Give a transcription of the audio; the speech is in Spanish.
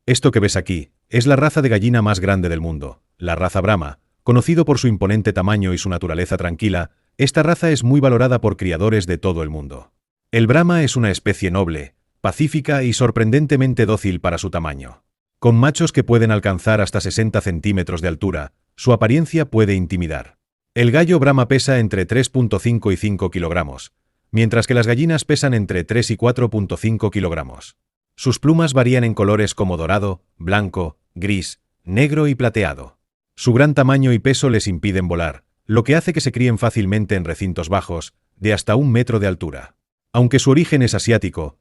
Esto que ves aquí es la raza de gallina más grande del mundo, la raza Brahma. Conocido por su imponente tamaño y su naturaleza tranquila, esta raza es muy valorada por criadores de todo el mundo. El Brahma es una especie noble, pacífica y sorprendentemente dócil para su tamaño. Con machos que pueden alcanzar hasta 60 centímetros de altura, su apariencia puede intimidar. El gallo Brahma pesa entre 3.5 y 5 kilogramos, mientras que las gallinas pesan entre 3 y 4.5 kilogramos. Sus plumas varían en colores como dorado, blanco, gris, negro y plateado. Su gran tamaño y peso les impiden volar, lo que hace que se críen fácilmente en recintos bajos, de hasta 1 metro de altura. Aunque su origen es asiático,